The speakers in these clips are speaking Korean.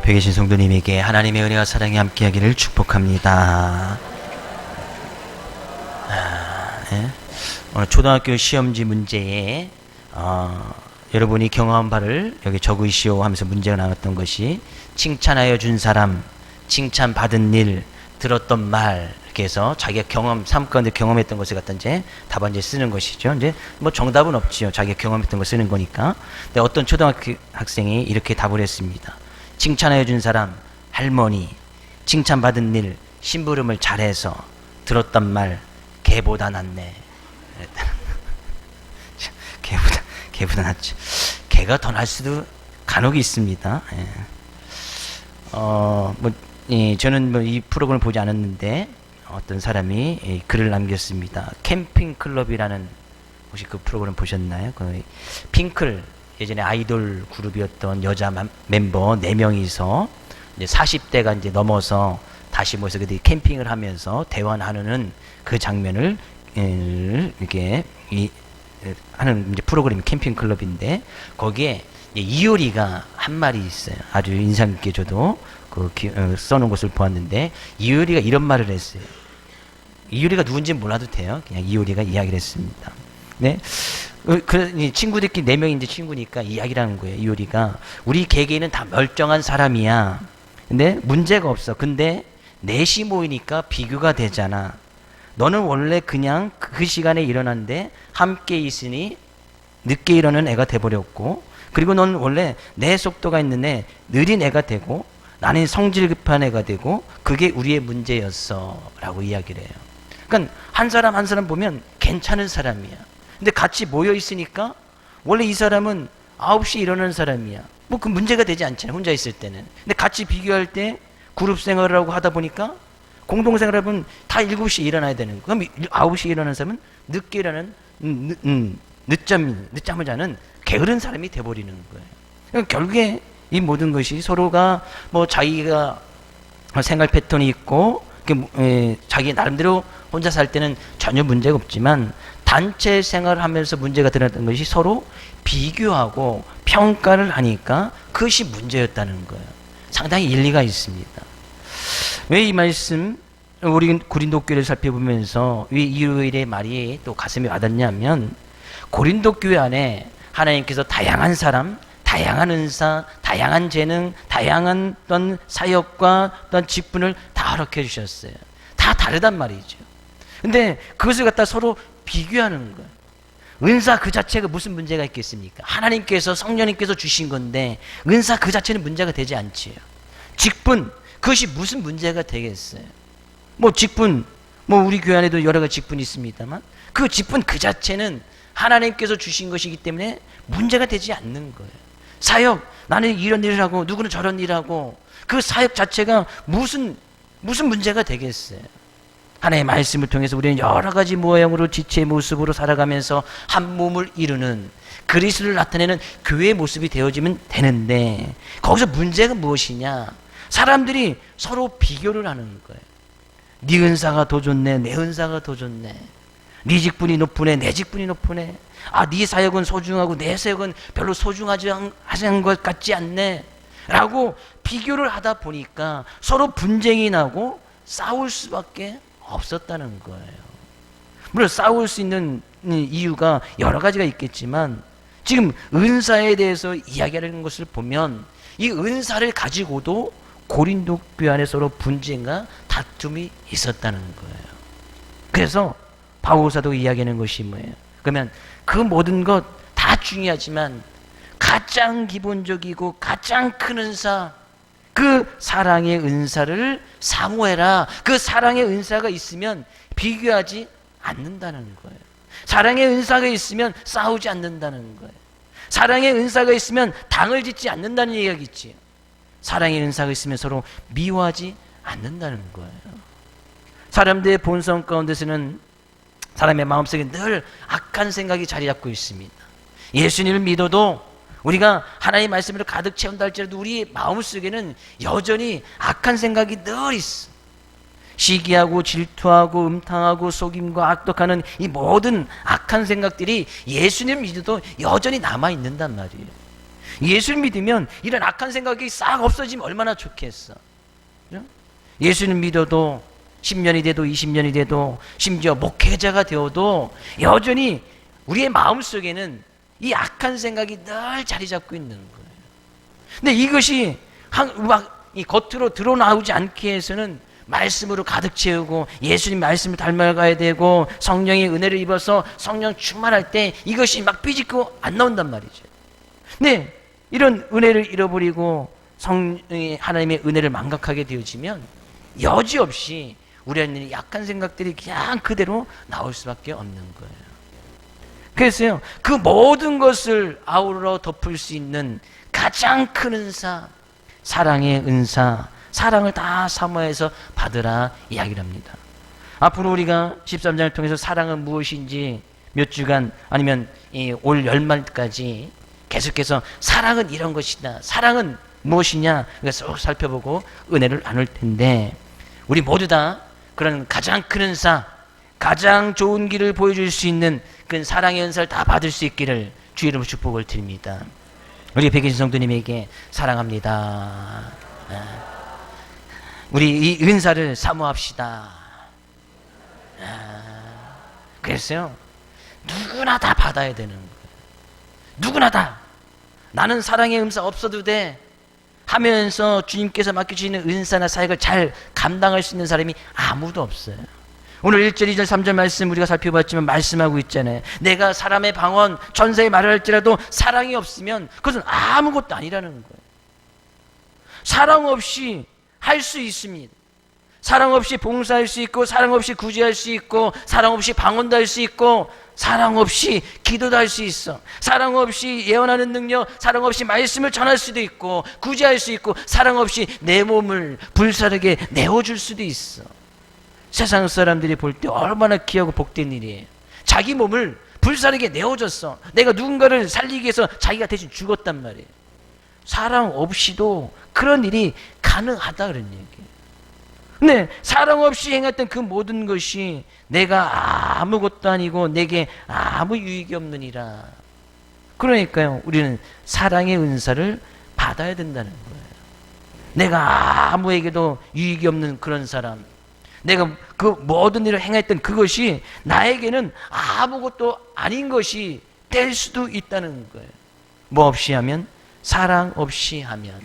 앞에 계신 성도님에게 하나님의 은혜와 사랑이 함께하기를 축복합니다. 네. 오늘 초등학교 시험지 문제에 여러분이 경험한 바를 여기 적으시오 하면서 문제가 나왔던 것이 칭찬하여 준 사람, 칭찬받은 일, 들었던 말, 이렇게 해서 자기가 삶 가운데 경험했던 것을 갖다 이제 답안지에 쓰는 것이죠. 이제 뭐 정답은 없지요. 자기가 경험했던 걸 쓰는 거니까. 근데 어떤 초등학교 학생이 이렇게 답을 했습니다. 칭찬하여 준 사람, 할머니, 칭찬받은 일, 심부름을 잘해서, 들었던 말, 개보다 낫네. 개보다 낫죠. 개가 더 날 수도 간혹 있습니다. 저는 이 프로그램을 보지 않았는데 어떤 사람이 글을 남겼습니다. 캠핑 클럽이라는, 혹시 그 프로그램 보셨나요? 그 핑클, 예전에 아이돌 그룹이었던 여자 멤버 4명이서 이제 40대가 이제 넘어서 다시 모여서 그들이 캠핑을 하면서 대화 나누는 그 장면을 이렇게 하는 이제 프로그램이 캠핑 클럽인데, 거기에 이효리가 한 말이 있어요. 아주 인상 깊게 저도 써놓은 것을 보았는데, 이효리가 이런 말을 했어요. 이효리가 누군지 몰라도 돼요. 그냥 이효리가 이야기를 했습니다. 네. 친구들끼리 4명이 이제 친구니까 이야기를 하는 거예요. 이효리가, 우리 개개인은 다 멀쩡한 사람이야. 근데 문제가 없어. 근데 넷이 모이니까 비교가 되잖아. 너는 원래 그냥 그 시간에 일어났는데 함께 있으니 늦게 일어나는 애가 돼버렸고, 그리고 넌 원래 내 속도가 있는 애, 느린 애가 되고, 나는 성질 급한 애가 되고, 그게 우리의 문제였어 라고 이야기를 해요. 그러니까 한 사람 한 사람 보면 괜찮은 사람이야. 근데 같이 모여 있으니까 원래 이 사람은 9시에 일어나는 사람이야. 뭐 그 문제가 되지 않잖아요, 혼자 있을 때는. 근데 같이 비교할 때 그룹 생활을 하고 하다 보니까 공동생활을 하면 다 7시에 일어나야 되는 거야. 그럼 9시에 일어나는 사람은 늦게 일어나는 늦잠을 자는 게으른 사람이 돼버리는 거예요. 그러니까 결국에 이 모든 것이 서로가 뭐 자기가 생활 패턴이 있고 자기 나름대로 혼자 살 때는 전혀 문제가 없지만, 단체 생활을 하면서 문제가 드러났던 것이 서로 비교하고 평가를 하니까 그것이 문제였다는 거예요. 상당히 일리가 있습니다. 왜 이 말씀, 우리 고린도 교회를 살펴보면서 왜 이효일의 말이 또 가슴에 와닿냐면, 고린도 교회 안에 하나님께서 다양한 사람, 다양한 은사, 다양한 재능, 다양한 어떤 사역과 어떤 직분을 다 허락해 주셨어요. 다 다르단 말이죠. 근데 그것을 갖다 서로 비교하는 거예요. 은사 그 자체가 무슨 문제가 있겠습니까? 하나님께서, 성령님께서 주신 건데 은사 그 자체는 문제가 되지 않지요. 직분, 그것이 무슨 문제가 되겠어요? 뭐 직분, 뭐 우리 교회 안에도 여러 가지 직분이 있습니다만 그 직분 그 자체는 하나님께서 주신 것이기 때문에 문제가 되지 않는 거예요. 사역, 나는 이런 일을 하고 누구는 저런 일을 하고, 그 사역 자체가 무슨 문제가 되겠어요? 하나님의 말씀을 통해서 우리는 여러 가지 모양으로 지체의 모습으로 살아가면서 한 몸을 이루는, 그리스도를 나타내는 교회의 모습이 되어지면 되는데, 거기서 문제가 무엇이냐? 사람들이 서로 비교를 하는 거예요. 네 은사가 더 좋네, 내 은사가 더 좋네, 네 직분이 높으네, 내 직분이 높으네, 네 사역은 소중하고 내 사역은 별로 소중하지 않은 것 같지 않네 라고 비교를 하다 보니까 서로 분쟁이 나고 싸울 수밖에 없었다는 거예요. 물론 싸울 수 있는 이유가 여러 가지가 있겠지만, 지금 은사에 대해서 이야기하는 것을 보면 이 은사를 가지고도 고린도 교회 안에 서로 분쟁과 다툼이 있었다는 거예요. 그래서 바울 사도가 이야기하는 것이 뭐예요? 그러면 그 모든 것 다 중요하지만 가장 기본적이고 가장 큰 은사, 그 사랑의 은사를 사모해라. 그 사랑의 은사가 있으면 비교하지 않는다는 거예요. 사랑의 은사가 있으면 싸우지 않는다는 거예요. 사랑의 은사가 있으면 당을 짓지 않는다는 이야기지. 사랑의 은사가 있으면 서로 미워하지 않는다는 거예요. 사람들의 본성 가운데서는 사람의 마음속에 늘 악한 생각이 자리 잡고 있습니다. 예수님을 믿어도 우리가 하나님의 말씀으로 가득 채운다 할지라도 우리 마음속에는 여전히 악한 생각이 늘 있어. 시기하고 질투하고 음탕하고 속임과 악독하는 이 모든 악한 생각들이 예수님을 믿어도 여전히 남아있는단 말이에요. 예수를 믿으면 이런 악한 생각이 싹 없어지면 얼마나 좋겠어. 그죠? 예수를 믿어도 10년이 돼도 20년이 돼도 심지어 목회자가 되어도 여전히 우리의 마음속에는 이 악한 생각이 늘 자리 잡고 있는 거예요. 근데 이것이 막 이 겉으로 드러나오지 않게 해서는 말씀으로 가득 채우고 예수님 말씀을 닮아가야 되고 성령의 은혜를 입어서 성령 충만할 때 이것이 막 삐짓고 안 나온단 말이죠. 근데 이런 은혜를 잃어버리고 하나님의 은혜를 망각하게 되어지면 여지없이 우리 안에 약한 생각들이 그냥 그대로 나올 수밖에 없는 거예요. 그래서요, 그 모든 것을 아우러 덮을 수 있는 가장 큰 은사, 사랑의 은사, 사랑을 다 사모해서 받으라 이야기를 합니다. 앞으로 우리가 13장을 통해서 사랑은 무엇인지 몇 주간 아니면 올 연말까지 계속해서 사랑은 이런 것이다, 사랑은 무엇이냐, 쏙 살펴보고 은혜를 나눌 텐데, 우리 모두 다 그런 가장 큰 은사, 가장 좋은 길을 보여줄 수 있는 그 사랑의 은사를 다 받을 수 있기를 주 이름으로 축복을 드립니다. 우리 백인 성도님에게 사랑합니다. 우리 이 은사를 사모합시다. 그랬어요. 누구나 다 받아야 되는 거예요. 누구나 다. 나는 사랑의 은사 없어도 돼 하면서 주님께서 맡겨주시는 은사나 사역을 잘 감당할 수 있는 사람이 아무도 없어요. 오늘 1절, 2절, 3절 말씀 우리가 살펴봤지만 말씀하고 있잖아요. 내가 사람의 방언, 전사의 말을 할지라도 사랑이 없으면 그것은 아무것도 아니라는 거예요. 사랑 없이 할 수 있습니다. 사랑 없이 봉사할 수 있고, 사랑 없이 구제할 수 있고, 사랑 없이 방언도 할 수 있고, 사랑 없이 기도도 할 수 있어. 사랑 없이 예언하는 능력, 사랑 없이 말씀을 전할 수도 있고, 구제할 수 있고, 사랑 없이 내 몸을 불사르게 내어줄 수도 있어. 세상 사람들이 볼 때 얼마나 귀하고 복된 일이에요. 자기 몸을 불사르게 내어줬어. 내가 누군가를 살리기 위해서 자기가 대신 죽었단 말이에요. 사랑 없이도 그런 일이 가능하다 그런 얘기예요. 근데 사랑 없이 행했던 그 모든 것이 내가 아무것도 아니고 내게 아무 유익이 없느니라. 그러니까요, 우리는 사랑의 은사를 받아야 된다는 거예요. 내가 아무에게도 유익이 없는 그런 사람, 내가 그 모든 일을 행했던 그것이 나에게는 아무것도 아닌 것이 될 수도 있다는 거예요. 뭐 없이 하면? 사랑 없이 하면.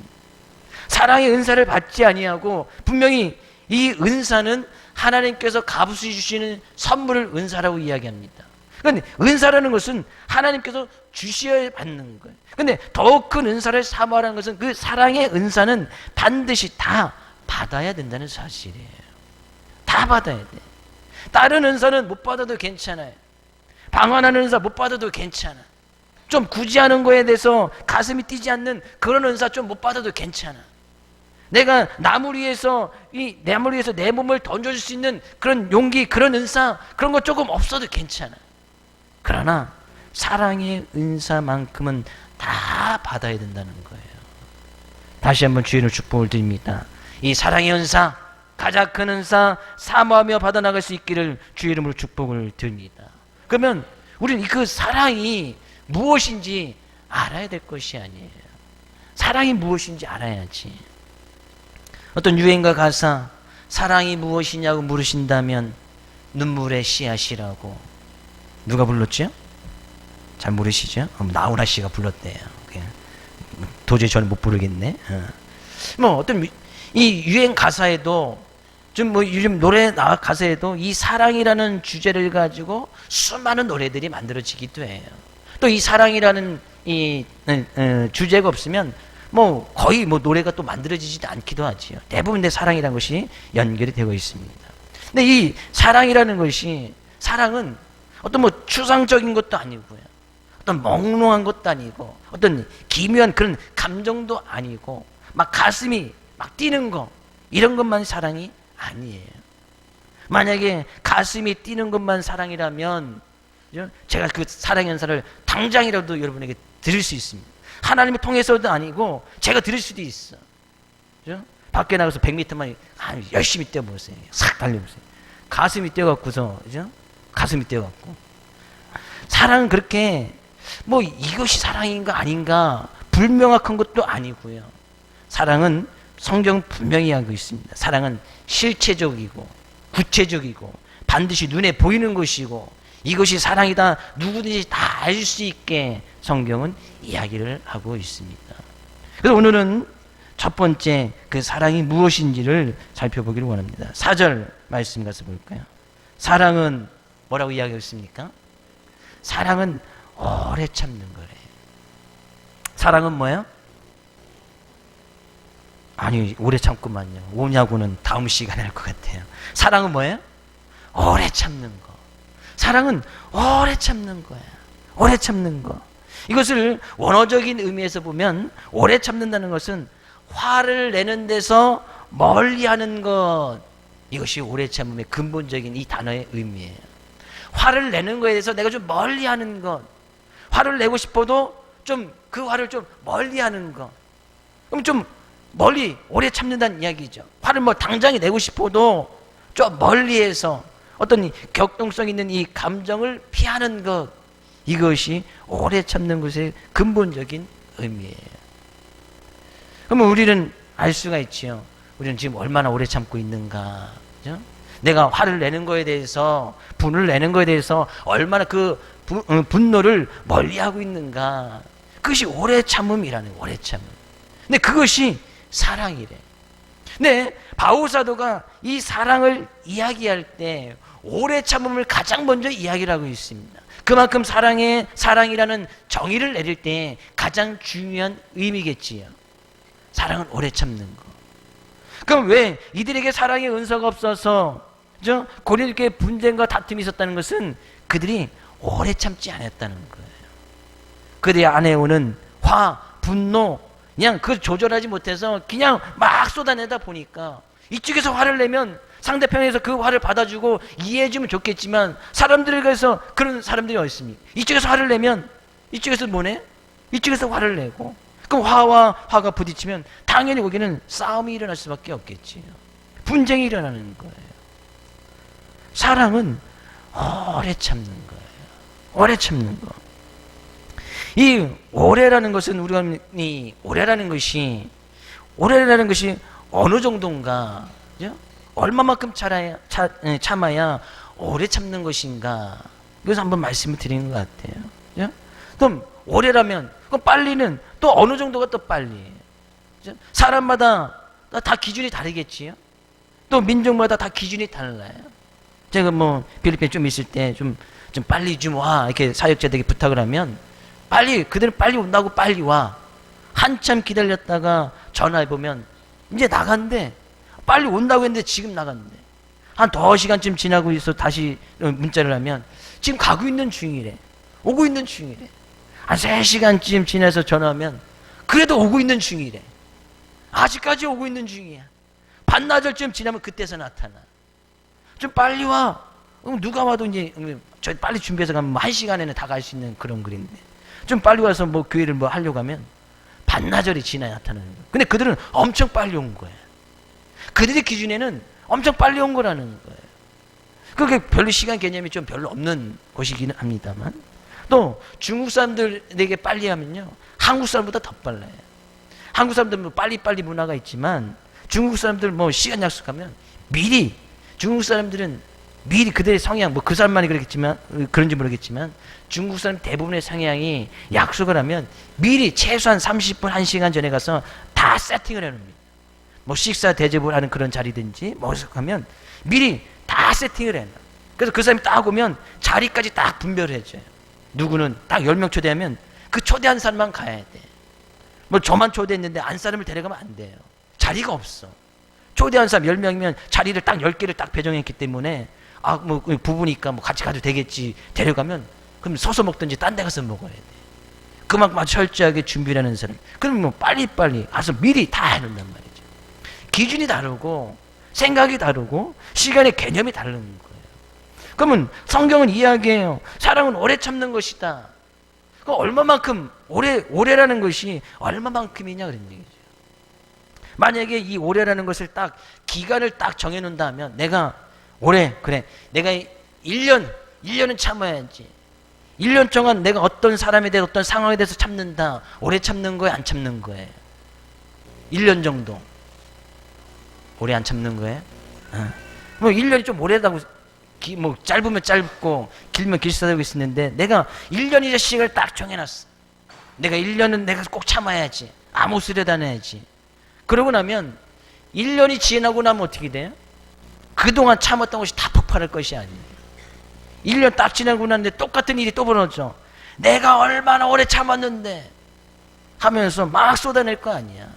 사랑의 은사를 받지 아니하고, 분명히 이 은사는 하나님께서 값없이 주시는 선물을 은사라고 이야기합니다. 그런데 은사라는 것은 하나님께서 주셔야 받는 거예요. 그런데 더욱 큰 은사를 사모하라는 것은 그 사랑의 은사는 반드시 다 받아야 된다는 사실이에요. 다 받아야 돼. 다른 은사는 못 받아도 괜찮아요. 방언하는 은사 못 받아도 괜찮아. 좀 구제하는 거에 대해서 가슴이 뛰지 않는 그런 은사 좀 못 받아도 괜찮아. 내가 남을 위해서 내 몸을 던져줄 수 있는 그런 용기, 그런 은사, 그런 거 조금 없어도 괜찮아. 그러나 사랑의 은사만큼은 다 받아야 된다는 거예요. 다시 한번 주인을 축복을 드립니다. 이 사랑의 은사, 가장 큰 은사 사모하며 받아나갈 수 있기를 주 이름으로 축복을 드립니다. 그러면 우리는 그 사랑이 무엇인지 알아야 될 것이 아니에요. 사랑이 무엇인지 알아야지. 어떤 유행가 가사, 사랑이 무엇이냐고 물으신다면 눈물의 씨앗이라고. 누가 불렀죠? 잘 모르시죠? 나훈아 씨가 불렀대요. 도저히 저는 못 부르겠네. 뭐 어떤 이 유행 가사에도 좀 뭐 요즘 노래 가사에도 이 사랑이라는 주제를 가지고 수많은 노래들이 만들어지기도 해요. 또 이 사랑이라는 이 주제가 없으면 뭐 거의 뭐 노래가 또 만들어지지도 않기도 하지요. 대부분 내 사랑이라는 것이 연결이 되고 있습니다. 근데 이 사랑이라는 것이, 사랑은 어떤 뭐 추상적인 것도 아니고요, 어떤 몽롱한 것도 아니고, 어떤 기묘한 그런 감정도 아니고, 막 가슴이 막 뛰는 거, 이런 것만 사랑이 아니에요. 만약에 가슴이 뛰는 것만 사랑이라면 제가 그 사랑의 은사를 당장이라도 여러분에게 드릴 수 있습니다. 하나님을 통해서도 아니고 제가 드릴 수도 있어. 그죠? 밖에 나가서 100m만 열심히 뛰어보세요. 싹 달려보세요. 가슴이 뛰어갖고서, 그죠? 가슴이 뛰어갖고. 사랑은 그렇게 뭐 이것이 사랑인가 아닌가 불명확한 것도 아니고요. 사랑은 성경 분명히 하고 있습니다. 사랑은 실체적이고 구체적이고 반드시 눈에 보이는 것이고 이것이 사랑이다 누구든지 다 알 수 있게 성경은 이야기를 하고 있습니다. 그래서 오늘은 첫 번째 그 사랑이 무엇인지를 살펴보기를 원합니다. 4절 말씀 가서 볼까요? 사랑은 뭐라고 이야기했습니까? 사랑은 오래 참는 거래요. 사랑은 뭐예요? 아니 오래 참고만요. 오냐고는 다음 시간에 할 것 같아요. 사랑은 뭐예요? 오래 참는 거. 사랑은 오래 참는 거야. 오래 참는 거. 이것을 원어적인 의미에서 보면 오래 참는다는 것은 화를 내는 데서 멀리하는 것, 이것이 오래 참음의 근본적인 이 단어의 의미예요. 화를 내는 거에 대해서 내가 좀 멀리하는 것, 화를 내고 싶어도 좀 그 화를 좀 멀리하는 것. 그럼 좀 멀리 오래 참는다는 이야기죠. 화를 뭐 당장에 내고 싶어도 좀 멀리해서 어떤 격동성 있는 이 감정을 피하는 것, 이것이 오래 참는 것의 근본적인 의미예요. 그러면 우리는 알 수가 있지요. 우리는 지금 얼마나 오래 참고 있는가. 그죠? 내가 화를 내는 거에 대해서, 분을 내는 거에 대해서 얼마나 그 분노를 멀리하고 있는가. 그것이 오래 참음이라는 거예요. 오래 참음. 근데 그것이 사랑이래. 근데 바울 사도가 이 사랑을 이야기할 때 오래 참음을 가장 먼저 이야기를 하고 있습니다. 그만큼 사랑이라는 정의를 내릴 때 가장 중요한 의미겠지요. 사랑은 오래 참는 거. 그럼 왜 이들에게 사랑의 은사가 없어서 고린도교회 분쟁과 다툼이 있었다는 것은 그들이 오래 참지 않았다는 거예요. 그들의 안에 오는 화, 분노, 그냥 그걸 조절하지 못해서 그냥 막 쏟아내다 보니까 이쪽에서 화를 내면 상대편에서 그 화를 받아주고 이해해주면 좋겠지만 사람들에게서 그런 사람들이 어디 있습니까? 이쪽에서 화를 내면 이쪽에서 뭐네? 이쪽에서 화를 내고 그럼 화와 화가 부딪히면 당연히 거기는 싸움이 일어날 수밖에 없겠지요. 분쟁이 일어나는 거예요. 사랑은 오래 참는 거예요. 오래 참는 거. 이 오래라는 것은 우리가 오래라는 것이 어느 정도인가, 그죠? 얼마만큼 참아야 오래 참는 것인가? 그래서 한번 말씀을 드리는 것 같아요. 그죠? 그럼 오래라면 그럼 빨리는 또 어느 정도가 또 빨리? 그죠? 사람마다 다 기준이 다르겠지요. 또 민족마다 다 기준이 달라요. 제가 뭐 필리핀에 좀 있을 때 좀 빨리 좀 와 이렇게 사역자들에게 부탁을 하면 그들은 빨리 온다고 빨리 와. 한참 기다렸다가 전화해보면 이제 나간대. 빨리 온다고 했는데 지금 나간대. 한 2시간쯤 지나고 있어 다시 문자를 하면 지금 가고 있는 중이래. 오고 있는 중이래. 한 3시간쯤 지나서 전화하면 그래도 오고 있는 중이래. 아직까지 오고 있는 중이야. 반나절쯤 지나면 그때서 나타나. 좀 빨리 와. 누가 와도 이제 저 빨리 준비해서 가면 1시간에는 다 갈 수 있는 그런 글인데 좀 빨리 와서 뭐 교회를 뭐 하려고 하면 반나절이 지나야 나타나는 거예요. 근데 그들은 엄청 빨리 온 거예요. 그들의 기준에는 엄청 빨리 온 거라는 거예요. 그게 별로 시간 개념이 좀 별로 없는 곳이기는 합니다만 또 중국 사람들에게 빨리 하면요 한국 사람보다 더 빨라요. 한국 사람들은 뭐 빨리빨리 문화가 있지만 중국 사람들 뭐 시간 약속하면 미리 중국 사람들은 미리 그들의 성향, 뭐 그 사람만이 그렇겠지만, 그런지 모르겠지만, 중국 사람 대부분의 성향이 약속을 하면 미리 최소한 30분, 1시간 전에 가서 다 세팅을 해놓습니다. 뭐 식사 대접을 하는 그런 자리든지, 뭐 하면 미리 다 세팅을 해놔. 그래서 그 사람이 딱 오면 자리까지 딱 분별을 해줘요. 누구는 딱 10명 초대하면 그 초대한 사람만 가야 돼. 뭐 저만 초대했는데 안 사람을 데려가면 안 돼요. 자리가 없어. 초대한 사람 10명이면 자리를 딱 10개를 딱 배정했기 때문에 뭐 부부니까 뭐 같이 가도 되겠지 데려가면 그럼 서서 먹든지 딴 데 가서 먹어야 돼. 그만큼 철저하게 준비를 하는 사람. 그럼 뭐 빨리빨리 가서 미리 다 해놓는단 말이죠. 기준이 다르고 생각이 다르고 시간의 개념이 다른 거예요. 그러면 성경은 이야기해요. 사랑은 오래 참는 것이다. 그 얼마만큼 오래라는 것이 얼마만큼이냐 그런 얘기죠. 만약에 이 오래라는 것을 딱 기간을 딱 정해놓는다면 내가 올해 그래 내가 1년은 참아야지. 1년 동안 내가 어떤 사람에 대해서 어떤 상황에 대해서 참는다. 오래 참는 거예요? 안 참는 거예요? 1년 정도. 오래 안 참는 거예요? 뭐 1년이 좀 오래다고 뭐 짧으면 짧고 길면 길다고 있었는데 내가 1년이자 시간을 딱 정해놨어. 내가 1년은 내가 꼭 참아야지. 아무 소리도 안 해야지. 그러고 나면 1년이 지나고 나면 어떻게 돼요? 그동안 참았던 것이 다 폭발할 것이 아니에요. 1년 딱 지나고 났는데 똑같은 일이 또 벌어져. 내가 얼마나 오래 참았는데 하면서 막 쏟아낼 거 아니야.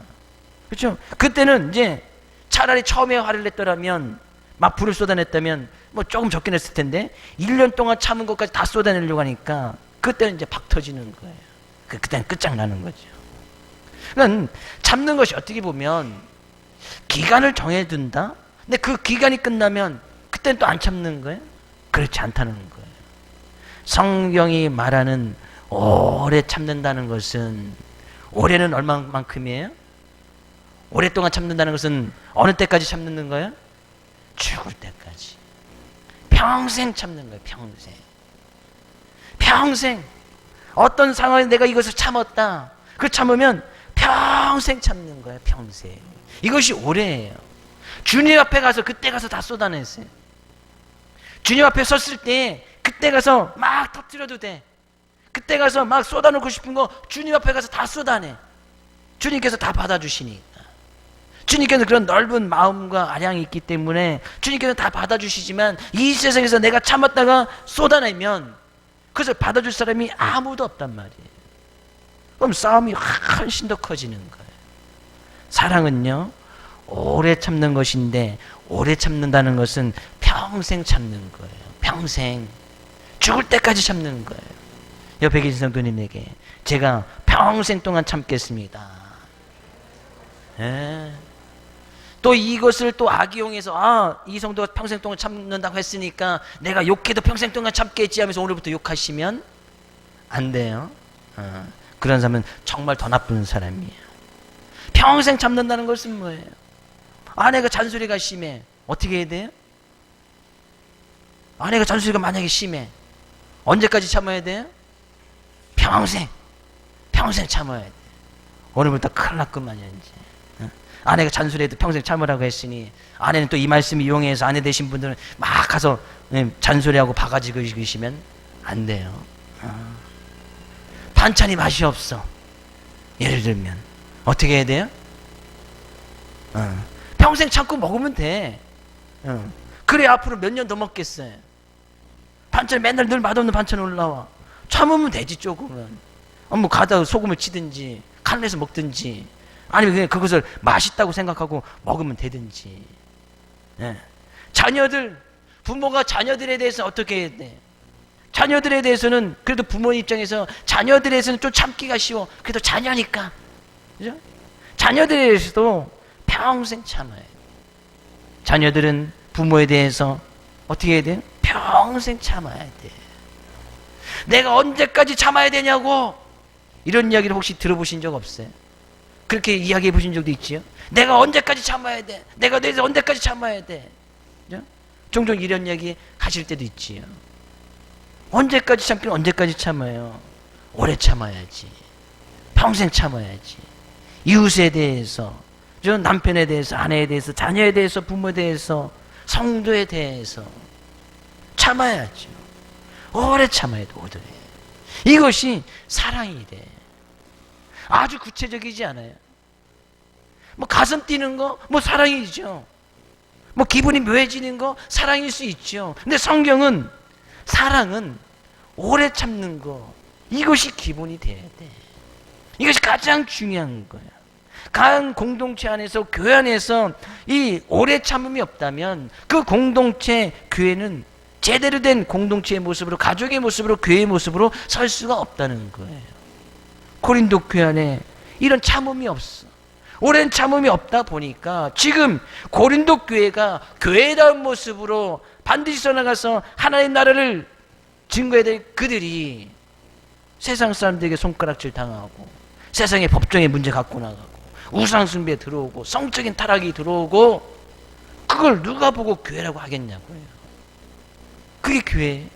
그렇죠? 그때는 이제 차라리 처음에 화를 냈더라면 막 불을 쏟아냈다면 뭐 조금 적게 냈을 텐데 1년 동안 참은 것까지 다 쏟아내려고 하니까 그때는 이제 박 터지는 거예요. 그때는 끝장나는 거죠. 그러니까 참는 것이 어떻게 보면 기간을 정해둔다? 근데 그 기간이 끝나면 그때는 또 안 참는 거예요? 그렇지 않다는 거예요. 성경이 말하는 오래 참는다는 것은 올해는 얼마만큼이에요? 오랫동안 참는다는 것은 어느 때까지 참는 거예요? 죽을 때까지. 평생 참는 거예요. 평생. 평생. 어떤 상황에 내가 이것을 참았다. 그 참으면 평생 참는 거예요. 평생. 이것이 오래예요. 주님 앞에 가서 그때 가서 다 쏟아내세요. 주님 앞에 섰을 때 그때 가서 막 터뜨려도 돼. 그때 가서 막 쏟아놓고 싶은 거 주님 앞에 가서 다 쏟아내. 주님께서 다 받아주시니까. 주님께서 그런 넓은 마음과 아량이 있기 때문에 주님께서 다 받아주시지만 이 세상에서 내가 참았다가 쏟아내면 그것을 받아줄 사람이 아무도 없단 말이에요. 그럼 싸움이 훨씬 더 커지는 거예요. 사랑은요, 오래 참는 것인데 오래 참는다는 것은 평생 참는 거예요. 평생. 죽을 때까지 참는 거예요. 옆에 계신 성도님에게 제가 평생 동안 참겠습니다. 예. 또 이것을 또 악이용해서 이 성도가 평생 동안 참는다고 했으니까 내가 욕해도 평생 동안 참겠지 하면서 오늘부터 욕하시면 안 돼요. 그런 사람은 정말 더 나쁜 사람이에요. 평생 참는다는 것은 뭐예요? 아내가 잔소리가 심해. 어떻게 해야 돼요? 아내가 잔소리가 만약에 심해. 언제까지 참아야 돼요? 평생. 평생 참아야 돼. 오늘부터 큰일 났구만요, 이제. 아내가 잔소리해도 평생 참으라고 했으니 아내는 또 이 말씀 이용해서 아내 되신 분들은 막 가서 잔소리하고 바가지 그리시면 안 돼요. 반찬이 맛이 없어. 예를 들면 어떻게 해야 돼요? 평생 참고 먹으면 돼. 그래 앞으로 몇 년 더 먹겠어요. 반찬 맨날 늘 맛없는 반찬 올라와. 참으면 되지 조금은. 뭐 가다 소금을 치든지 칼 내서 먹든지 아니면 그냥 그것을 맛있다고 생각하고 먹으면 되든지. 자녀들, 부모가 자녀들에 대해서 어떻게 해야 돼? 자녀들에 대해서는 그래도 부모 입장에서 자녀들에 대해서는 좀 참기가 쉬워. 그래도 자녀니까. 그죠? 자녀들에 대해서도 평생 참아야 돼. 자녀들은 부모에 대해서 어떻게 해야 돼요? 평생 참아야 돼. 내가 언제까지 참아야 되냐고 이런 이야기를 혹시 들어보신 적 없어요? 그렇게 이야기해 보신 적도 있지요? 내가 언제까지 참아야 돼? 내가 너희들 언제까지 참아야 돼? 그죠? 종종 이런 이야기 하실 때도 있지요. 언제까지 참기는 언제까지 참아요? 오래 참아야지. 평생 참아야지. 이웃에 대해서, 남편에 대해서, 아내에 대해서, 자녀에 대해서, 부모에 대해서, 성도에 대해서 참아야죠. 오래 참아야 돼, 오래. 이것이 사랑이 돼. 아주 구체적이지 않아요. 뭐 가슴 뛰는 거, 뭐 사랑이죠. 뭐 기분이 묘해지는 거, 사랑일 수 있죠. 근데 성경은 사랑은 오래 참는 거, 이것이 기본이 돼야 돼. 이것이 가장 중요한 거야. 간 공동체 안에서, 교회 안에서 이 오래 참음이 없다면 그 공동체, 교회는 제대로 된 공동체의 모습으로, 가족의 모습으로, 교회의 모습으로 설 수가 없다는 거예요. 고린도 교회 안에 이런 참음이 없어. 오랜 참음이 없다 보니까 지금 고린도 교회가 교회다운 모습으로 반드시 써나가서 하나님 나라를 증거해야 될 그들이 세상 사람들에게 손가락질 당하고 세상의 법정에 문제 갖고 나가고 우상 숭배에 들어오고 성적인 타락이 들어오고 그걸 누가 보고 교회라고 하겠냐고요. 그게 교회.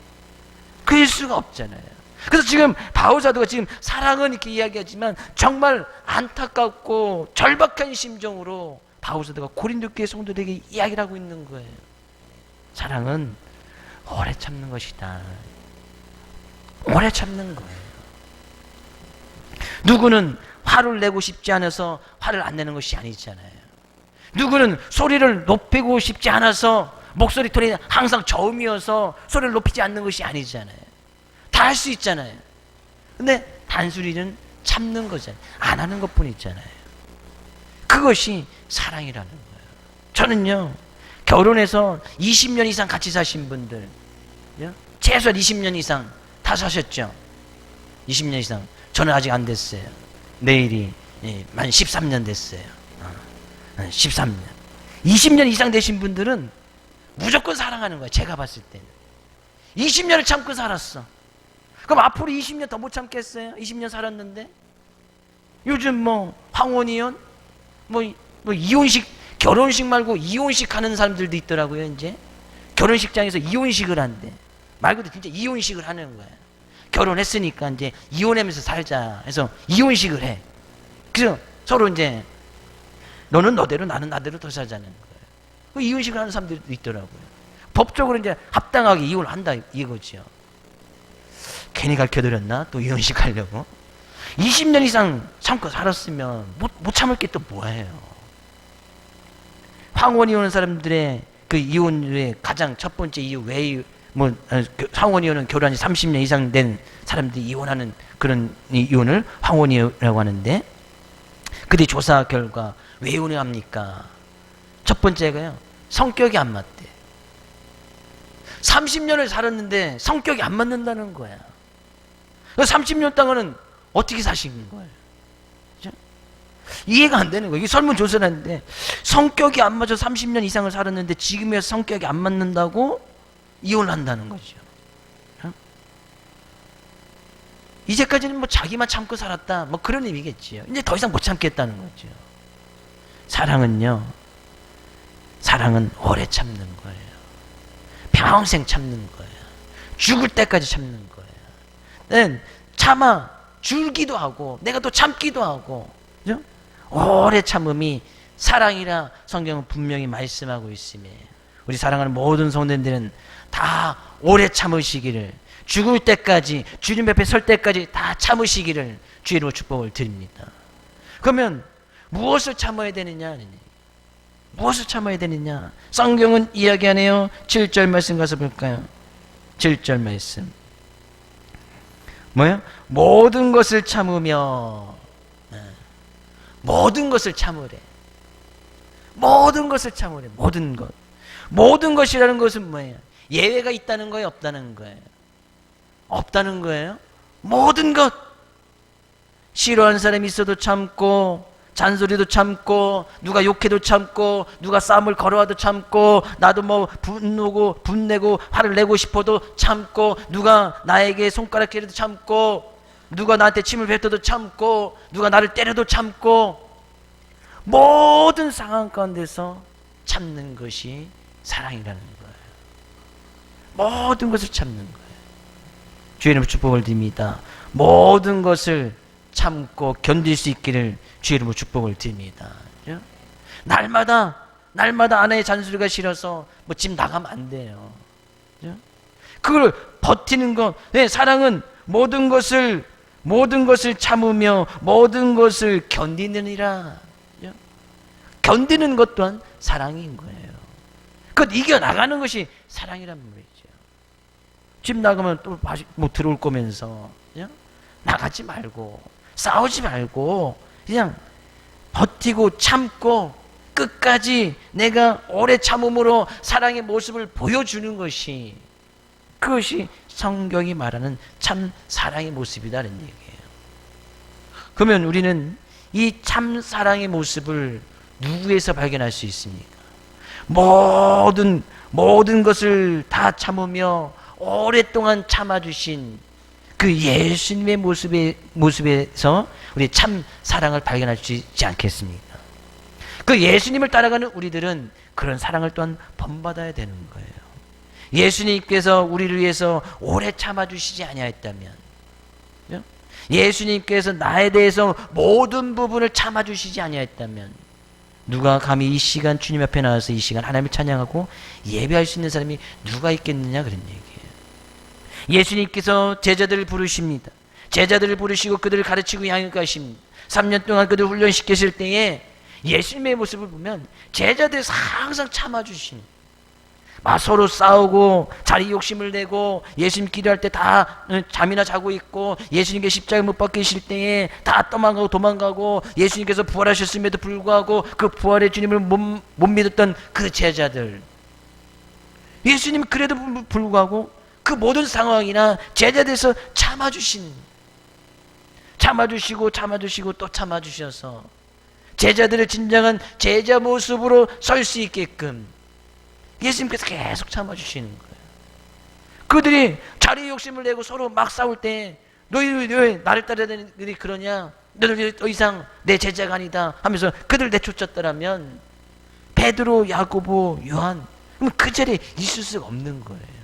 그럴 수가 없잖아요. 그래서 지금 바울 사도가 지금 사랑은 이렇게 이야기하지만 정말 안타깝고 절박한 심정으로 바울 사도가 고린도 교회 성도들에게 이야기를 하고 있는 거예요. 사랑은 오래 참는 것이다. 오래 참는 거예요. 누구는 화를 내고 싶지 않아서 화를 안 내는 것이 아니잖아요. 누구는 소리를 높이고 싶지 않아서 목소리 톤이 항상 저음이어서 소리를 높이지 않는 것이 아니잖아요. 다 할 수 있잖아요. 근데 단순히는 참는 거잖아요. 안 하는 것뿐 있잖아요. 그것이 사랑이라는 거예요. 저는요, 결혼해서 20년 이상 같이 사신 분들, 최소한 20년 이상 다 사셨죠? 20년 이상. 저는 아직 안 됐어요. 내일이 만 13년 됐어요. 13년. 20년 이상 되신 분들은 무조건 사랑하는 거예요. 제가 봤을 때는. 20년을 참고 살았어. 그럼 앞으로 20년 더 못 참겠어요? 20년 살았는데? 요즘 뭐 황혼이혼? 뭐 이혼식, 결혼식 말고 이혼식 하는 사람들도 있더라고요. 이제 결혼식장에서 이혼식을 한대. 말 그대로 진짜 이혼식을 하는 거예요. 결혼했으니까 이제 이혼하면서 살자 해서 이혼식을 해. 그래서 서로 이제 너는 너대로 나는 나대로 더 살자는 거예요. 그 이혼식을 하는 사람들도 있더라고요. 법적으로 이제 합당하게 이혼을 한다 이거죠. 괜히 가르쳐드렸나? 또 이혼식 하려고. 20년 이상 참고 살았으면 못 참을 게 또 뭐예요? 황혼이 오는 사람들의 그 이혼의 가장 첫 번째 이유, 왜 황혼이혼은 결혼이 30년 이상 된 사람들이 이혼하는 그런 이혼을 황혼이라고 하는데, 그들이 조사 결과 왜 이혼을 합니까? 첫 번째가요, 성격이 안 맞대. 30년을 살았는데 성격이 안 맞는다는 거야. 30년 동안은 어떻게 사신 거예요? 그렇죠? 이해가 안 되는 거예요. 이게 설문조사라는데 성격이 안 맞아 30년 이상을 살았는데 지금의 성격이 안 맞는다고 이혼을 한다는 거죠. 이제까지는 뭐 자기만 참고 살았다, 뭐 그런 의미겠지요. 이제 더 이상 못 참겠다는 거죠. 사랑은요, 사랑은 오래 참는 거예요. 평생 참는 거예요. 죽을 때까지 참는 거예요. 참아 줄기도 하고 내가 또 참기도 하고, 그죠? 오래 참음이 사랑이라 성경은 분명히 말씀하고 있으며, 우리 사랑하는 모든 성도들은 다 오래 참으시기를, 죽을 때까지, 주님 앞에 설 때까지 다 참으시기를 주의 이름으로 축복을 드립니다. 그러면 무엇을 참아야 되느냐? 무엇을 참아야 되느냐? 성경은 이야기하네요. 7절 말씀 가서 볼까요? 7절 말씀. 뭐요? 모든 것을 참으며, 모든 것을 참으래. 모든 것을 참으래. 모든 것. 모든 것이라는 것은 뭐예요? 예외가 있다는 거예요? 없다는 거예요? 없다는 거예요? 모든 것. 싫어하는 사람이 있어도 참고, 잔소리도 참고, 누가 욕해도 참고, 누가 싸움을 걸어와도 참고, 나도 뭐 분내고 화를 내고 싶어도 참고, 누가 나에게 손가락질해도 참고, 누가 나한테 침을 뱉어도 참고, 누가 나를 때려도 참고, 모든 상황 가운데서 참는 것이 사랑이라는 거예요. 모든 것을 참는 거예요. 주의 이름으로 축복을 드립니다. 모든 것을 참고 견딜 수 있기를 주의 이름으로 축복을 드립니다. 그죠? 날마다 아내의 잔소리가 싫어서 뭐 집 나가면 안 돼요. 그죠? 그걸 버티는 것. 네, 사랑은 모든 것을 참으며 모든 것을 견디느니라. 그죠? 견디는 것 또한 사랑인 거예요. 그것 이겨나가는 것이 사랑이란 말이죠. 집 나가면 또 뭐 들어올 거면서, 그죠? 나가지 말고 싸우지 말고 그냥 버티고 참고 끝까지 내가 오래 참음으로 사랑의 모습을 보여주는 것이, 그것이 성경이 말하는 참 사랑의 모습이다는 얘기예요. 그러면 우리는 이 참 사랑의 모습을 누구에서 발견할 수 있습니까? 모든 것을 다 참으며 오랫동안 참아주신 그 예수님의 모습에서 우리 참 사랑을 발견할 수 있지 않겠습니까? 그 예수님을 따라가는 우리들은 그런 사랑을 또한 본받아야 되는 거예요. 예수님께서 우리를 위해서 오래 참아주시지 아니하였다면, 예수님께서 나에 대해서 모든 부분을 참아주시지 아니하였다면 누가 감히 이 시간 주님 앞에 나와서 이 시간 하나님을 찬양하고 예배할 수 있는 사람이 누가 있겠느냐, 그런 얘기예요. 예수님께서 제자들을 부르십니다. 제자들을 부르시고 그들을 가르치고 양육 하십니다. 3년 동안 그들을 훈련시키실 때에 예수님의 모습을 보면 제자들이 항상 참아주시는, 서로 싸우고 자리 욕심을 내고 예수님 기도할 때 다 잠이나 자고 있고, 예수님께 십자가에 못 박히실 때에 다 도망가고 도망가고, 예수님께서 부활하셨음에도 불구하고 그 부활의 주님을 못 믿었던 그 제자들, 예수님 그래도 불구하고 그 모든 상황이나 제자들에서 참아주시고 또 참아주셔서 제자들을 진정한 제자 모습으로 설 수 있게끔 예수님께서 계속 참아주시는 거예요. 그들이 자리 욕심을 내고 서로 막 싸울 때 너희 왜 나를 따르는 그들이 그러냐, 너희들 더 이상 내 제자가 아니다 하면서 그들 내쫓았더라면 베드로, 야고보, 요한, 그럼 그 자리에 있을 수가 없는 거예요.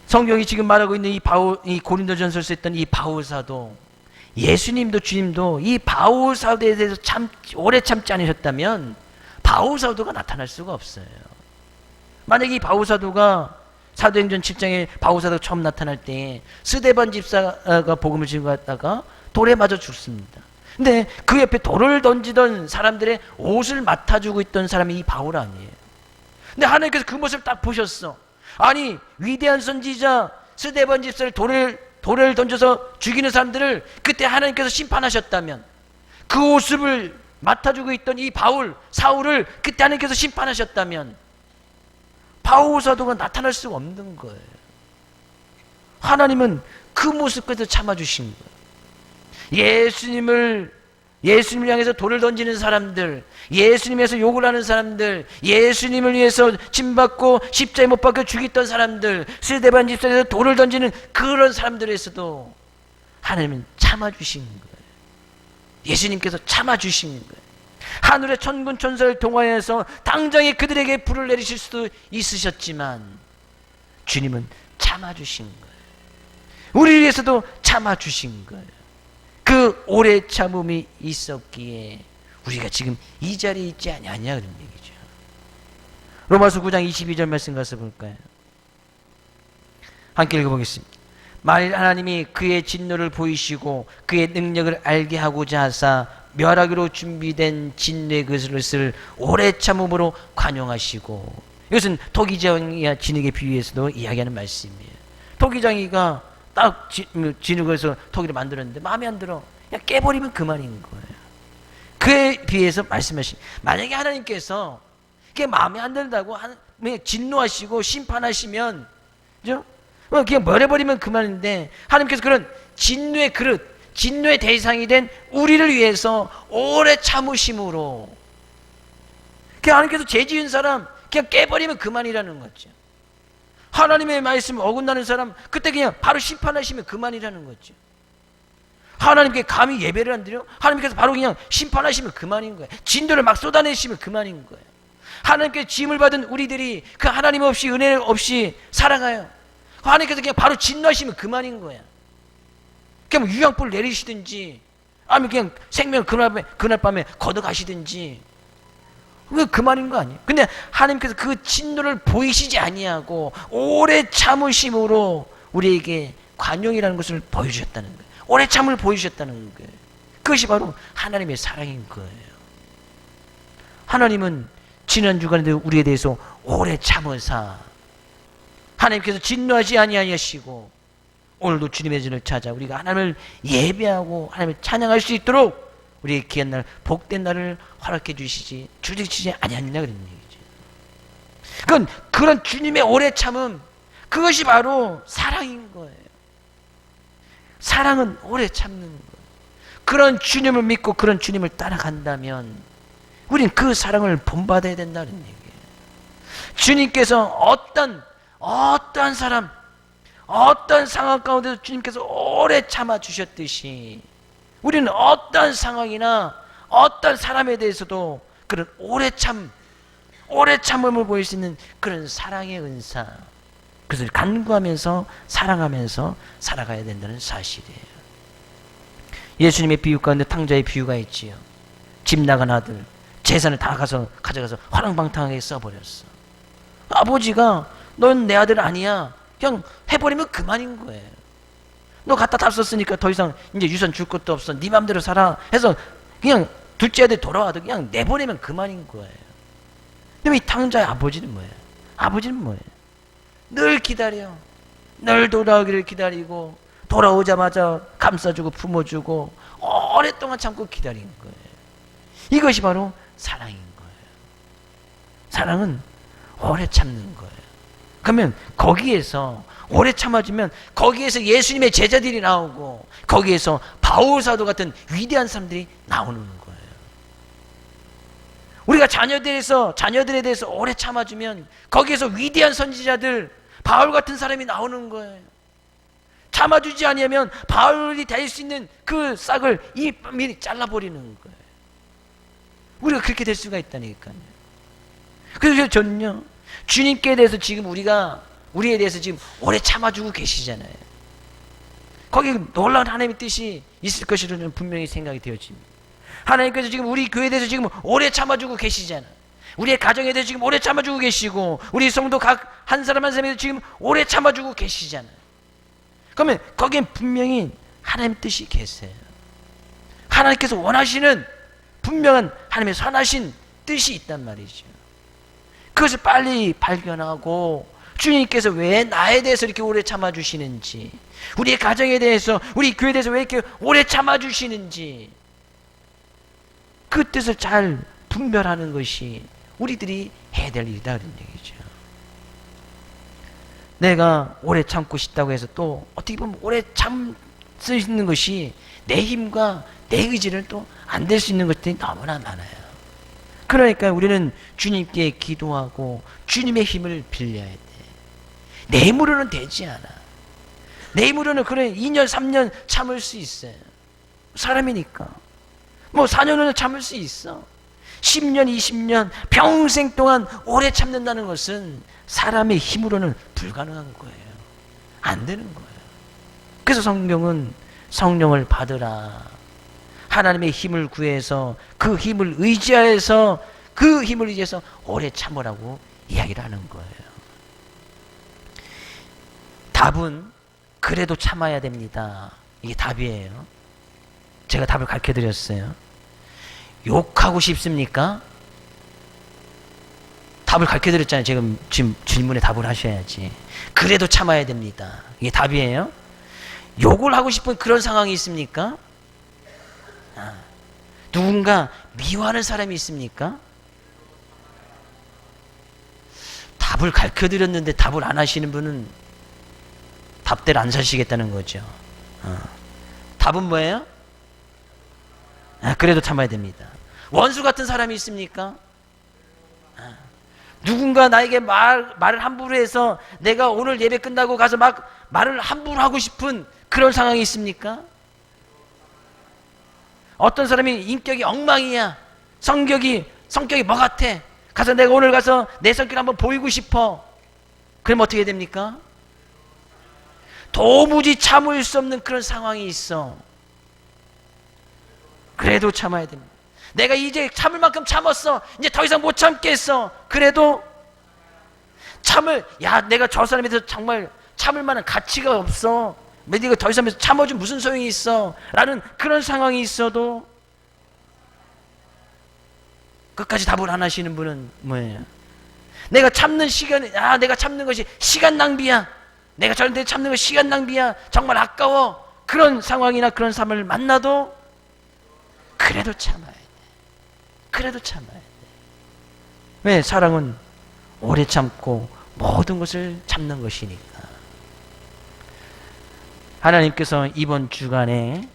성경이 지금 말하고 있는 이 고린도전서에서 했던 이 바울사도, 예수님도 주님도 이 바울사도에 대해서 오래 참지 않으셨다면 바울사도가 나타날 수가 없어요. 만약에 이 바울사도가 사도행전 7장에 바울사도가 처음 나타날 때 스데반 집사가 복음을 증거하다가 돌에 맞아 죽습니다. 근데 그 옆에 돌을 던지던 사람들의 옷을 맡아주고 있던 사람이 이 바울 아니에요. 근데 하나님께서 그 모습을 딱 보셨어. 아니, 위대한 선지자 스데반 집사를 돌을 던져서 죽이는 사람들을 그때 하나님께서 심판하셨다면, 그 모습을 맡아주고 있던 이 사울을 그때 하나님께서 심판하셨다면 바울 사도가 나타날 수가 없는 거예요. 하나님은 그 모습까지도 참아주신 거예요. 예수님을 향해서 돌을 던지는 사람들, 예수님에서 욕을 하는 사람들, 예수님을 위해서 침받고 십자에 못 박혀 죽였던 사람들, 스데반 집사에서 돌을 던지는 그런 사람들에서도 하나님은 참아주신 거예요. 예수님께서 참아주신 거예요. 하늘의 천군 천사를 통하여서 당장에 그들에게 불을 내리실 수도 있으셨지만 주님은 참아주신 거예요. 우리를 위해서도 참아주신 거예요. 그 오래 참음이 있었기에 우리가 지금 이 자리에 있지 않냐, 그런 얘기죠. 로마서 9장 22절 말씀 가서 볼까요? 함께 읽어보겠습니다. 만일 하나님이 그의 진노를 보이시고 그의 능력을 알게 하고자 하사 멸하기로 준비된 진노의 그릇을 오래 참음으로 관용하시고, 이것은 토기장이와 진흙에 비유해서도 이야기하는 말씀이에요. 토기장이가 딱 진흙에서 토기를 만들었는데 마음에 안 들어, 그냥 깨버리면 그만인 거예요. 그에 비해서 말씀하신, 만약에 하나님께서 그게 마음에 안 든다고 진노하시고 심판하시면, 그죠? 그냥 멸해버리면 그만인데, 하나님께서 그런 진노의 그릇, 진노의 대상이 된 우리를 위해서 오래 참으심으로, 그냥 하나님께서 죄 지은 사람 그냥 깨버리면 그만이라는 거죠. 하나님의 말씀을 어긋나는 사람 그때 그냥 바로 심판하시면 그만이라는 거죠. 하나님께 감히 예배를 안 드려? 하나님께서 바로 그냥 심판하시면 그만인 거예요. 진도를 막 쏟아내시면 그만인 거예요. 하나님께 지음을 받은 우리들이 그 하나님 없이, 은혜 없이 살아가요. 하나님께서 그냥 바로 진노하시면 그만인 거야. 그냥 뭐 유황불 내리시든지, 아니면 그냥 생명 그날 밤에 걷어가시든지, 왜 그만인 거 아니에요? 근데 하나님께서 그 진노를 보이시지 아니하고 오래 참으심으로 우리에게 관용이라는 것을 보여주셨다는 거예요. 오래 참을 보여주셨다는 거예요. 그것이 바로 하나님의 사랑인 거예요. 하나님은 지난 주간에 우리에 대해서 오래 참으사 하나님께서 진노하지 아니하시고, 오늘도 주님의 전을 찾아 우리가 하나님을 예배하고 하나님을 찬양할 수 있도록 우리의 귀한 날, 복된 날을 허락해 주시지 아니하느냐, 그런 얘기죠. 그런 주님의 오래 참음, 그것이 바로 사랑인 거예요. 사랑은 오래 참는 거예요. 그런 주님을 믿고 그런 주님을 따라간다면 우린 그 사랑을 본받아야 된다는 얘기예요. 주님께서 어떤 사람, 어떤 상황 가운데서 주님께서 오래 참아 주셨듯이 우리는 어떤 상황이나 어떤 사람에 대해서도 그런 오래 참음을 보일 수 있는 그런 사랑의 은사, 그것을 간구하면서 사랑하면서 살아가야 된다는 사실이에요. 예수님의 비유 가운데 탕자의 비유가 있지요. 집 나간 아들 재산을 다 가져가서 화랑방탕하게 써버렸어. 아버지가 넌 내 아들 아니야. 그냥 해버리면 그만인 거예요. 너 갖다 다 썼으니까 더 이상 이제 유산 줄 것도 없어. 네 맘대로 살아. 해서 그냥 둘째 아들 돌아와도 그냥 내보내면 그만인 거예요. 근데 이 탕자의 아버지는 뭐예요? 아버지는 뭐예요? 늘 기다려. 늘 돌아오기를 기다리고 돌아오자마자 감싸주고 품어주고 오랫동안 참고 기다린 거예요. 이것이 바로 사랑인 거예요. 사랑은 오래 참는 거예요. 그러면 거기에서 오래 참아주면 거기에서 예수님의 제자들이 나오고 거기에서 바울 사도 같은 위대한 사람들이 나오는 거예요. 우리가 자녀들에 대해서 오래 참아주면 거기에서 위대한 선지자들 바울 같은 사람이 나오는 거예요. 참아주지 아니하면 바울이 될 수 있는 그 싹을 미리 잘라버리는 거예요. 우리가 그렇게 될 수가 있다니까요. 그래서 저는요, 주님께 대해서 지금 우리에 대해서 지금 오래 참아주고 계시잖아요. 거기 놀라운 하나님의 뜻이 있을 것이라는 분명히 생각이 되어집니다. 하나님께서 지금 우리 교회에 대해서 지금 오래 참아주고 계시잖아. 우리의 가정에 대해서 지금 오래 참아주고 계시고 우리 성도 각 한 사람 한 사람에 대해서 지금 오래 참아주고 계시잖아. 그러면 거기엔 분명히 하나님의 뜻이 계세요. 하나님께서 원하시는 분명한 하나님의 선하신 뜻이 있단 말이죠. 그것을 빨리 발견하고 주님께서 왜 나에 대해서 이렇게 오래 참아주시는지, 우리의 가정에 대해서, 우리 교회에 대해서 왜 이렇게 오래 참아주시는지 그 뜻을 잘 분별하는 것이 우리들이 해야 될 일이다 그런 얘기죠. 내가 오래 참고 싶다고 해서 또 어떻게 보면 오래 참을 수 있는 것이 내 힘과 내 의지를 또 안 될 수 있는 것들이 너무나 많아요. 그러니까 우리는 주님께 기도하고 주님의 힘을 빌려야 돼. 내 힘으로는 되지 않아. 내 힘으로는 그래 2년 3년 참을 수 있어요. 사람이니까. 뭐 4년은 참을 수 있어. 10년 20년 평생 동안 오래 참는다는 것은 사람의 힘으로는 불가능한 거예요. 안 되는 거예요. 그래서 성경은 성령을 받으라. 하나님의 힘을 구해서 그 힘을 의지하여서 오래 참으라고 이야기를 하는 거예요. 답은 그래도 참아야 됩니다. 이게 답이에요. 제가 답을 가르쳐 드렸어요. 욕하고 싶습니까? 답을 가르쳐 드렸잖아요. 지금 질문에 답을 하셔야지. 그래도 참아야 됩니다. 이게 답이에요. 욕을 하고 싶은 그런 상황이 있습니까? 누군가 미워하는 사람이 있습니까? 답을 가르쳐 드렸는데 답을 안 하시는 분은 답대로 안 사시겠다는 거죠. 답은 뭐예요? 그래도 참아야 됩니다. 원수 같은 사람이 있습니까? 누군가 나에게 말을 함부로 해서 내가 오늘 예배 끝나고 가서 막 말을 함부로 하고 싶은 그런 상황이 있습니까? 어떤 사람이 인격이 엉망이야. 성격이 뭐 같아. 가서 내가 오늘 가서 내 성격 한번 보이고 싶어. 그럼 어떻게 됩니까? 도무지 참을 수 없는 그런 상황이 있어. 그래도 참아야 됩니다. 내가 이제 참을 만큼 참았어. 이제 더 이상 못 참겠어. 그래도 내가 저 사람에 대해서 정말 참을 만한 가치가 없어. 네가 더 이상 참아주면 무슨 소용이 있어. 라는 그런 상황이 있어도 끝까지 답을 안 하시는 분은 뭐예요? 내가 참는 것이 시간 낭비야. 내가 저런데 참는 것이 시간 낭비야. 정말 아까워. 그런 상황이나 그런 삶을 만나도 그래도 참아야 돼. 그래도 참아야 돼. 왜? 사랑은 오래 참고 모든 것을 참는 것이니까. 하나님께서 이번 주간에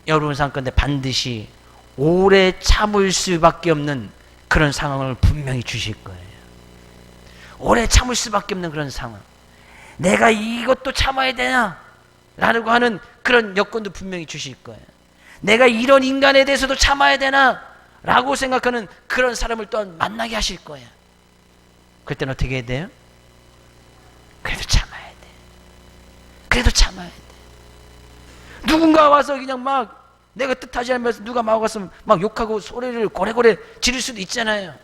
여러분 상가운데 반드시 오래 참을 수밖에 없는 그런 상황을 분명히 주실 거예요. 오래 참을 수밖에 없는 그런 상황. 내가 이것도 참아야 되나? 라고 하는 그런 여건도 분명히 주실 거예요. 내가 이런 인간에 대해서도 참아야 되나? 라고 생각하는 그런 사람을 또 만나게 하실 거예요. 그때는 어떻게 해야 돼요? 그래도 참아야 돼. 그래도 참아야 돼. 누군가 와서 그냥 막 내가 뜻하지 않으면서 누가 막 와서 막 욕하고 소리를 고래고래 지를 수도 있잖아요.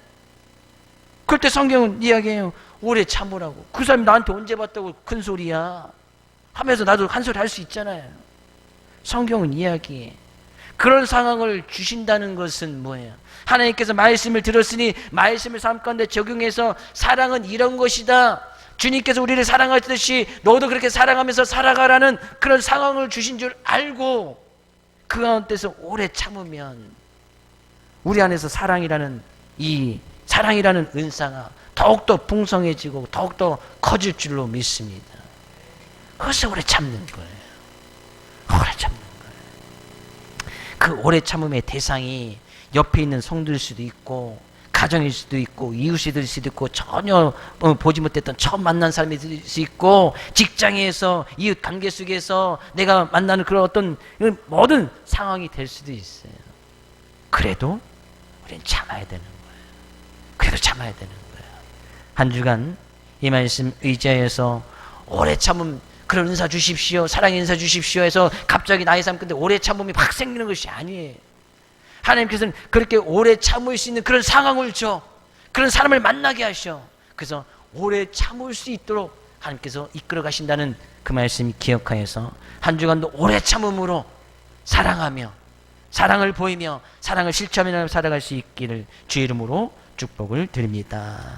그럴 때 성경은 이야기해요. 오래 참으라고. 그 사람이 나한테 언제 봤다고 큰 소리야 하면서 나도 한 소리 할 수 있잖아요. 성경은 이야기해. 그런 상황을 주신다는 것은 뭐예요? 하나님께서 말씀을 들었으니 말씀을 삶 가운데 적용해서 사랑은 이런 것이다. 주님께서 우리를 사랑하듯이 너도 그렇게 사랑하면서 살아가라는 그런 상황을 주신 줄 알고 그 가운데서 오래 참으면 우리 안에서 사랑이라는 은사가 더욱더 풍성해지고 더욱더 커질 줄로 믿습니다. 그래서 오래 참는 거예요. 오래 참는 거예요. 그 오래 참음의 대상이 옆에 있는 성도일 수도 있고 가정일 수도 있고 이웃이 수도 있고 전혀 보지 못했던 처음 만난 사람이 될 수 있고 직장에서 이웃 관계 속에서 내가 만나는 그런 어떤 모든 상황이 될 수도 있어요. 그래도 우리는 참아야 되는 거예요. 그래도 참아야 되는 거예요. 한 주간 이 말씀 의지하여서 오래 참음 그런 은사 주십시오, 사랑의 은사 주십시오 해서 갑자기 나의 삶 끝에 오래 참음이 확 생기는 것이 아니에요. 하나님께서는 그렇게 오래 참을 수 있는 그런 상황을 줘. 그런 사람을 만나게 하셔. 그래서 오래 참을 수 있도록 하나님께서 이끌어 가신다는 그 말씀 기억하여서 한 주간도 오래 참음으로 사랑하며 사랑을 보이며 사랑을 실천하며 살아갈 수 있기를 주의 이름으로 축복을 드립니다.